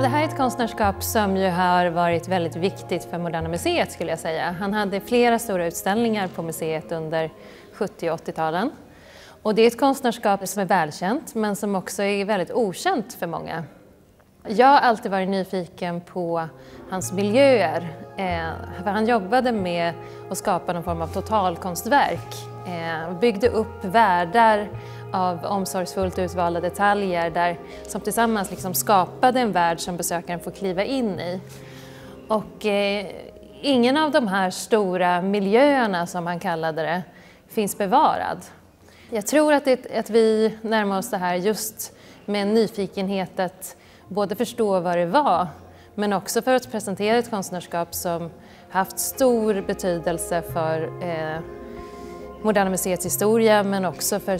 Det här är ett konstnärskap som ju har varit väldigt viktigt för Moderna Museet skulle jag säga. Han hade flera stora utställningar på museet under 70- och 80-talen. Och det är ett konstnärskap som är välkänt men som också är väldigt okänt för många. Jag har alltid varit nyfiken på hans miljöer. För han jobbade med att skapa någon form av totalkonstverk. Byggde upp världar av omsorgsfullt utvalda detaljer som tillsammans liksom skapade en värld som besökaren får kliva in i. Och ingen av de här stora miljöerna som han kallade det finns bevarad. Jag tror att vi närmar oss det här just med en nyfikenhet att både förstå vad det var men också för att presentera ett konstnärskap som haft stor betydelse för Moderna Museets historia men också för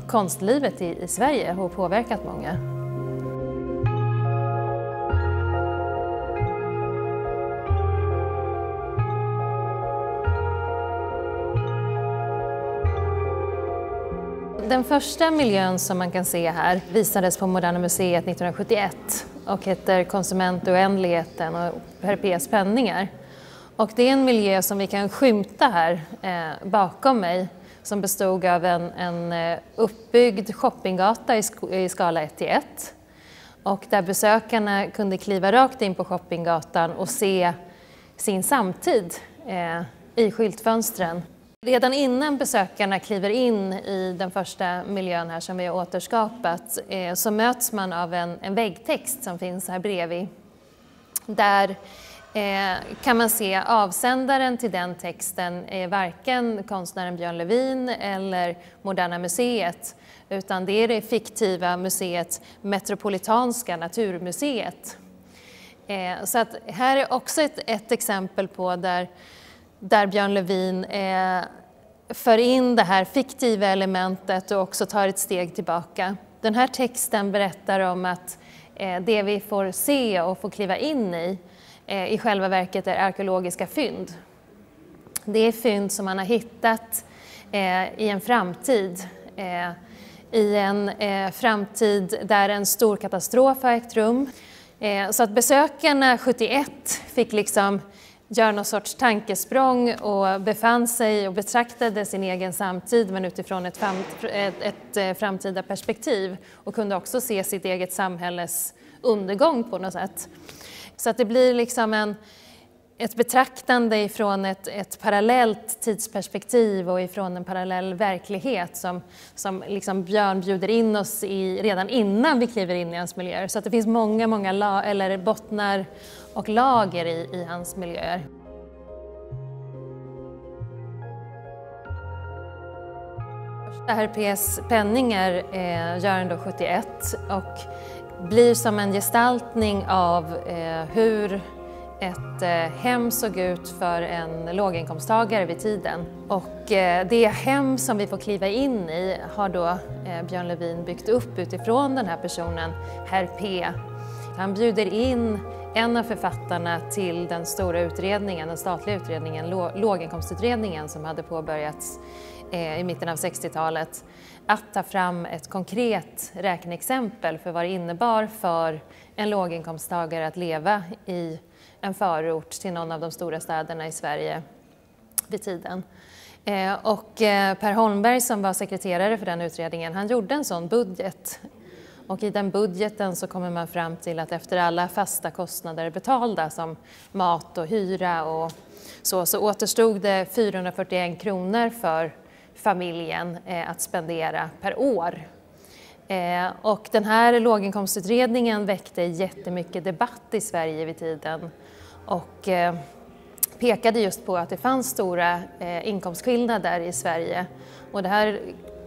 konstlivet i Sverige och påverkat många. Den första miljön som man kan se här visades på Moderna Museet 1971 och heter Konsument och oändligheten och Herpés penningar. Och det är en miljö som vi kan skymta här bakom mig som bestod av en uppbyggd shoppinggata i skala 1:1 och där besökarna kunde kliva rakt in på shoppinggatan och se sin samtid i skyltfönstren. Redan innan besökarna kliver in i den första miljön här som vi har återskapat så möts man av en väggtext som finns här bredvid. Där kan man se avsändaren till den texten är varken konstnären Björn Levin eller Moderna Museet utan det är det fiktiva museet Metropolitanska naturmuseet. Så att här är också ett exempel på där Björn Levin för in det här fiktiva elementet och också tar ett steg tillbaka. Den här texten berättar om att det vi får se och får kliva in i själva verket är arkeologiska fynd. Det är fynd som man har hittat i en framtid. I en framtid där en stor katastrof har ägt rum. Så att besökarna 71 fick liksom göra någon sorts tankesprång och befann sig och betraktade sin egen samtid men utifrån ett framtida perspektiv och kunde också se sitt eget samhälles undergång på något sätt. Så att det blir liksom ett betraktande ifrån ett parallellt tidsperspektiv och ifrån en parallell verklighet som liksom Björn bjuder in oss i redan innan vi kliver in i hans miljöer. Så att det finns många bottnar och lager i hans miljöer. Herpés penningar gör han då 71 och blir som en gestaltning av hur ett hem såg ut för en låginkomsttagare vid tiden. Och det hem som vi får kliva in i har då Björn Levin byggt upp utifrån den här personen, Herpé. Han bjuder in en av författarna till den stora utredningen, den statliga utredningen, låginkomstutredningen som hade påbörjats i mitten av 60-talet, att ta fram ett konkret räkneexempel för vad det innebar för en låginkomsttagare att leva i en förort till någon av de stora städerna i Sverige vid tiden. Och Per Holmberg som var sekreterare för den utredningen, han gjorde en sån budget. Och i den budgeten så kommer man fram till att efter alla fasta kostnader betalda som mat och hyra och så återstod det 441 kronor för familjen att spendera per år. Och den här låginkomstutredningen väckte jättemycket debatt i Sverige vid tiden och pekade just på att det fanns stora inkomstskillnader i Sverige. Och det här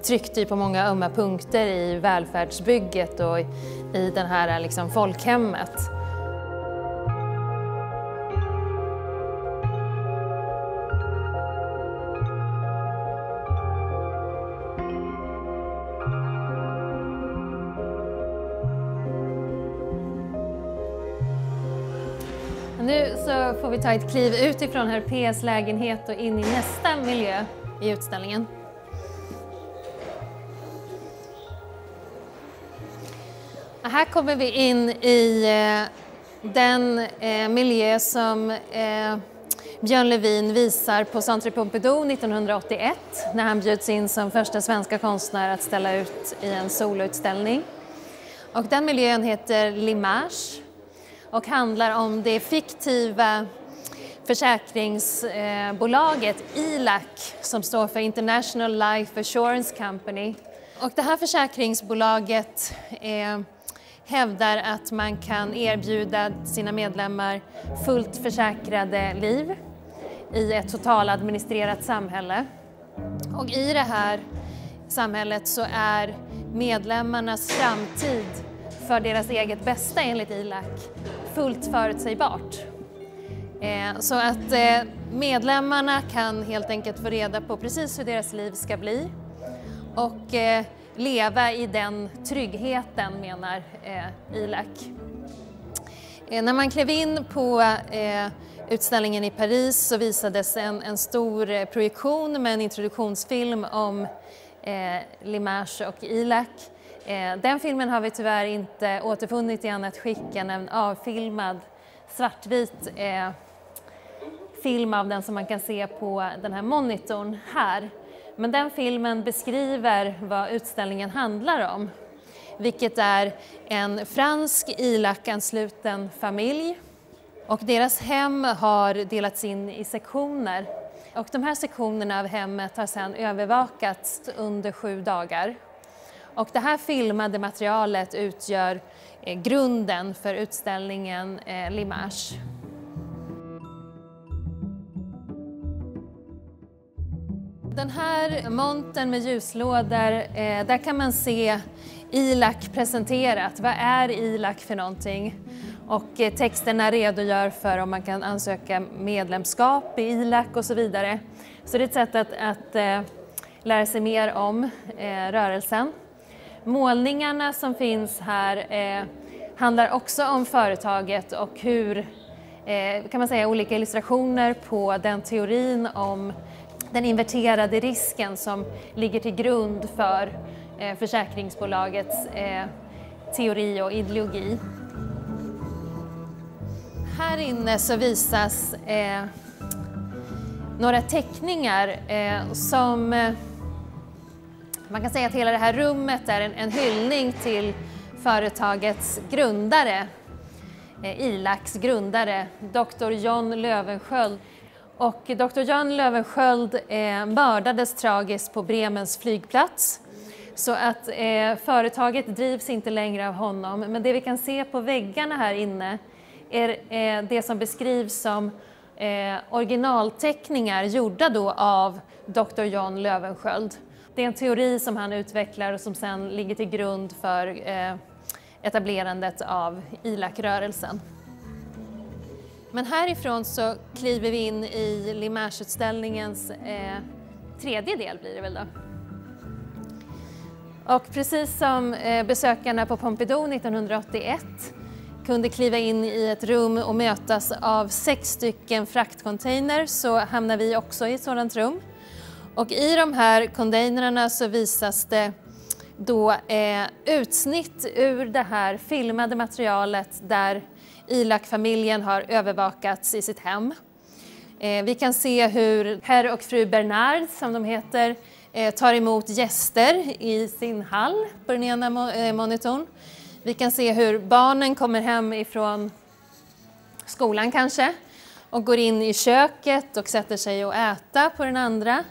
tryckte ju på många ömma punkter i välfärdsbygget och i den här liksom folkhemmet. Nu så får vi ta ett kliv utifrån Herpés lägenhet och in i nästa miljö i utställningen. Här kommer vi in i den miljö som Björn Levin visar på Centre Pompidou 1981 när han bjöds in som första svenska konstnär att ställa ut i en soloutställning. Och den miljön heter L'Image och handlar om det fiktiva försäkringsbolaget ILAC som står för International Life Assurance Company. Och det här försäkringsbolaget hävdar att man kan erbjuda sina medlemmar fullt försäkrade liv i ett totaladministrerat samhälle. Och i det här samhället så är medlemmarnas framtid för deras eget bästa enligt ILAC fullt förutsägbart. Så att medlemmarna kan helt enkelt få reda på precis hur deras liv ska bli och leva i den tryggheten, menar ILAC. När man klev in på utställningen i Paris så visades en stor projektion med en introduktionsfilm om L'Image och ILAC. Den filmen har vi tyvärr inte återfunnit i annat skick än en avfilmad svartvit film av den som man kan se på den här monitorn här. Men den filmen beskriver vad utställningen handlar om, vilket är en fransk ILAC-ansluten familj. Och deras hem har delats in i sektioner. Och de här sektionerna av hemmet har sedan övervakats under 7 dagar. Och det här filmade materialet utgör grunden för utställningen L'Image. Den här montern med ljuslådor, där kan man se ILAC presenterat. Vad är ILAC för någonting? Och texterna redogör för om man kan ansöka medlemskap i ILAC och så vidare. Så det är ett sätt att lära sig mer om rörelsen. Målningarna som finns här handlar också om företaget och hur, kan man säga, olika illustrationer på den teorin om den inverterade risken som ligger till grund för försäkringsbolagets teori och ideologi. Här inne så visas några teckningar som man kan säga att hela det här rummet är en hyllning till företagets grundare, ILACs grundare, Dr. John Löwensköld. Och Dr. John Löwensköld mördades tragiskt på Bremens flygplats. Så att företaget drivs inte längre av honom. Men det vi kan se på väggarna här inne är det som beskrivs som originalteckningar gjorda då av Dr. John Löwensköld. Det är en teori som han utvecklar och som sedan ligger till grund för etablerandet av ILAC-rörelsen. Men härifrån så kliver vi in i L'Image-utställningens tredje del blir det väl då. Och precis som besökarna på Pompidou 1981 kunde kliva in i ett rum och mötas av 6 stycken fraktcontainer så hamnar vi också i ett sådant rum. Och i de här containrarna så visas det då utsnitt ur det här filmade materialet där ILAC-familjen har övervakats i sitt hem. Vi kan se hur herr och fru Bernard, som de heter, tar emot gäster i sin hall på den ena monitorn. Vi kan se hur barnen kommer hem ifrån skolan kanske och går in i köket och sätter sig och äta på den andra.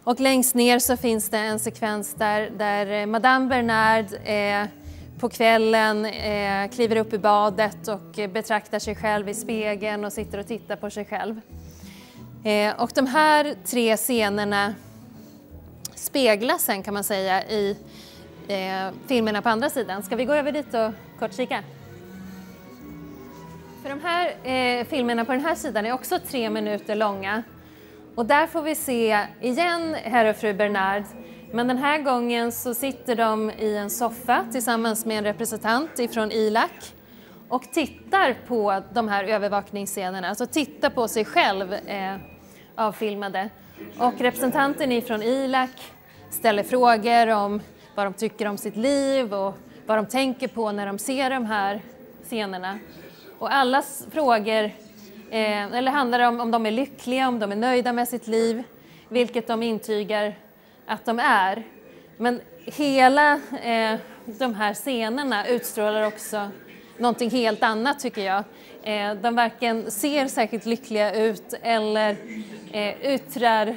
Och längst ner så finns det en sekvens där Madame Bernard på kvällen kliver upp i badet och betraktar sig själv i spegeln och sitter och tittar på sig själv. Och de här 3 scenerna speglas sen, kan man säga, i filmerna på andra sidan. Ska vi gå över dit och kort kika? För de här filmerna på den här sidan är också 3 minuter långa. Och där får vi se igen herr och fru Bernard. Men den här gången så sitter de i en soffa tillsammans med en representant ifrån ILAC och tittar på de här övervakningsscenerna, alltså tittar på sig själv avfilmade. Och representanten ifrån ILAC ställer frågor om vad de tycker om sitt liv och vad de tänker på när de ser de här scenerna. Och allas frågor eller handlar om de är lyckliga, om de är nöjda med sitt liv, vilket de intygar att de är. Men hela de här scenerna utstrålar också någonting helt annat, tycker jag. De varken ser särskilt lyckliga ut eller yttrar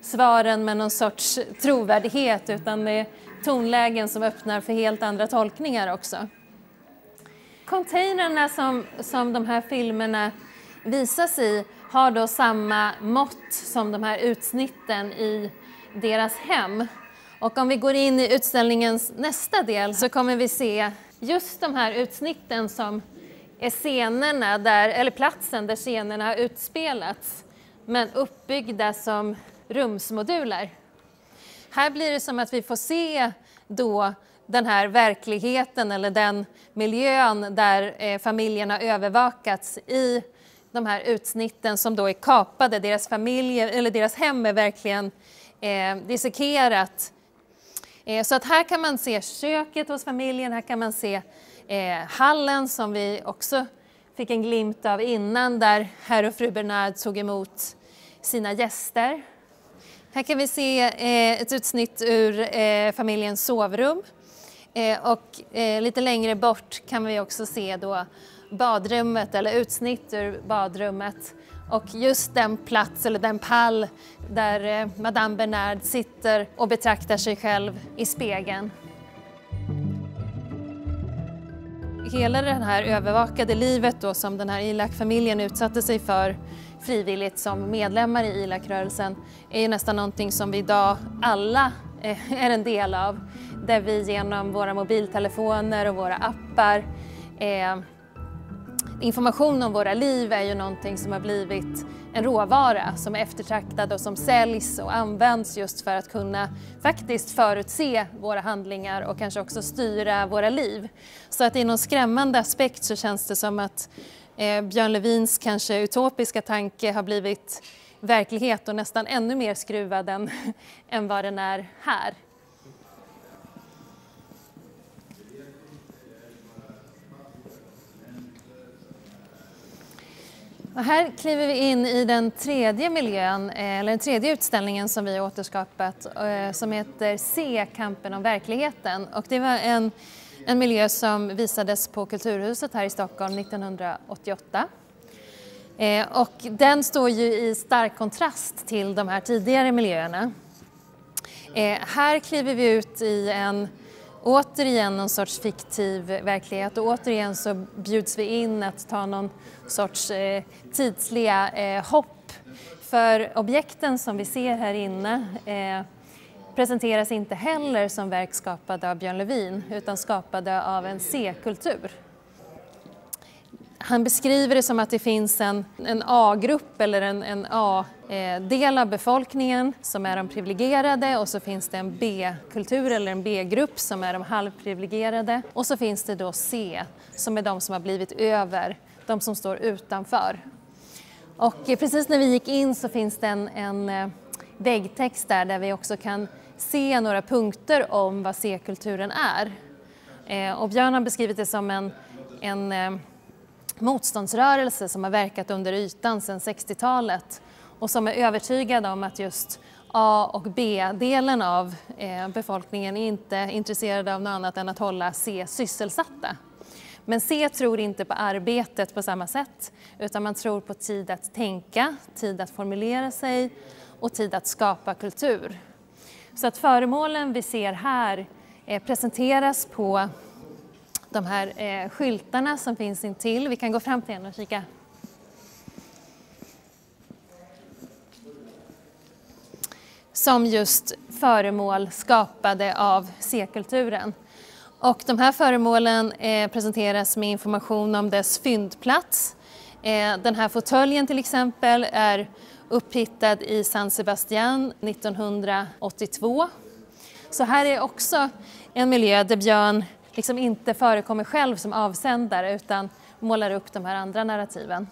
svaren med någon sorts trovärdighet, utan det är tonlägen som öppnar för helt andra tolkningar också. Containrarna som de här filmerna visas i har då samma mått som de här utsnitten i deras hem. Och om vi går in i utställningens nästa del så kommer vi se just de här utsnitten som är scenerna eller platsen där scenerna har utspelats, men uppbyggda som rumsmoduler. Här blir det som att vi får se då den här verkligheten eller den miljön där familjen har övervakats i de här utsnitten som då är kapade. Deras familjer eller deras hem är verkligen dissekerat. Så att här kan man se köket hos familjen, här kan man se hallen som vi också fick en glimt av innan, där herr och fru Bernard tog emot sina gäster. Här kan vi se ett utsnitt ur familjens sovrum. Och lite längre bort kan vi också se då badrummet eller utsnitt ur badrummet. Och just den plats eller den pall där Madame Bernard sitter och betraktar sig själv i spegeln. Hela det här övervakade livet då som den här ILAC-familjen utsatte sig för frivilligt som medlemmar i ILAC-rörelsen är ju nästan någonting som vi idag alla är en del av. Där vi genom våra mobiltelefoner och våra appar, information om våra liv är ju någonting som har blivit en råvara som är eftertraktad och som säljs och används just för att kunna faktiskt förutse våra handlingar och kanske också styra våra liv. Så att i någon skrämmande aspekt så känns det som att Björn Levins kanske utopiska tanke har blivit verklighet och nästan ännu mer skruvad än vad den är här. Och här kliver vi in i den tredje miljön, eller den tredje utställningen som vi har återskapat, som heter Se kampen om verkligheten. Och det var en miljö som visades på Kulturhuset här i Stockholm 1988. Och den står ju i stark kontrast till de här tidigare miljöerna. Här kliver vi ut i återigen någon sorts fiktiv verklighet, och återigen så bjuds vi in att ta någon sorts tidsliga hopp. För objekten som vi ser här inne presenteras inte heller som verk skapade av Björn Levin utan skapade av en C-kultur. Han beskriver det som att det finns en A-grupp eller en A-del av befolkningen som är de privilegierade, och så finns det en B-kultur eller en B-grupp som är de halvprivilegierade, och så finns det då C som är de som har blivit över, de som står utanför. Och precis när vi gick in så finns det en väggtext där vi också kan se några punkter om vad C-kulturen är. Och Björn har beskrivit det som en motståndsrörelse som har verkat under ytan sedan 60-talet och som är övertygad om att just A- och B-delen av befolkningen är inte intresserade av något annat än att hålla C sysselsatta. Men C tror inte på arbetet på samma sätt, utan man tror på tid att tänka, tid att formulera sig och tid att skapa kultur. Så att föremålen vi ser här presenteras på de här skyltarna som finns intill. Vi kan gå fram till en och kika. Som just föremål skapade av C-kulturen. Och de här föremålen presenteras med information om dess fyndplats. Den här fåtöljen till exempel är upphittad i San Sebastián 1982. Så här är också en miljö där Björn liksom inte förekommer själv som avsändare utan målar upp de här andra narrativen.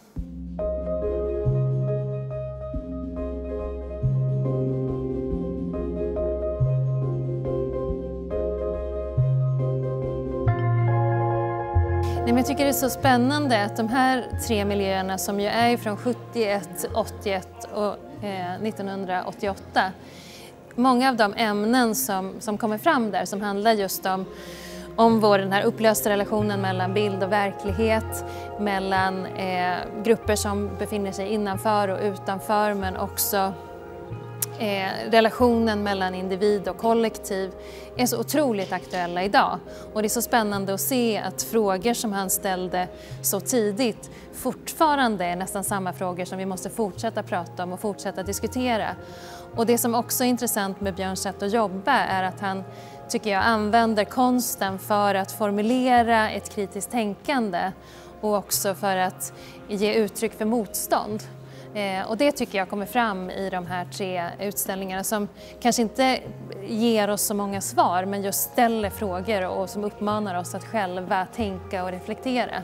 Nej, men jag tycker det är så spännande att de här 3 miljöerna som ju är från 71, 81 och 1988, många av de ämnen som kommer fram där som handlar just om den här upplösta relationen mellan bild och verklighet, mellan grupper som befinner sig innanför och utanför, men också relationen mellan individ och kollektiv är så otroligt aktuella idag. Och det är så spännande att se att frågor som han ställde så tidigt fortfarande är nästan samma frågor som vi måste fortsätta prata om och fortsätta diskutera. Och det som också är intressant med Björns sätt att jobba är att han, tycker jag, använder konsten för att formulera ett kritiskt tänkande och också för att ge uttryck för motstånd. Och det tycker jag kommer fram i de här 3 utställningarna som kanske inte ger oss så många svar, men just ställer frågor och som uppmanar oss att själva tänka och reflektera.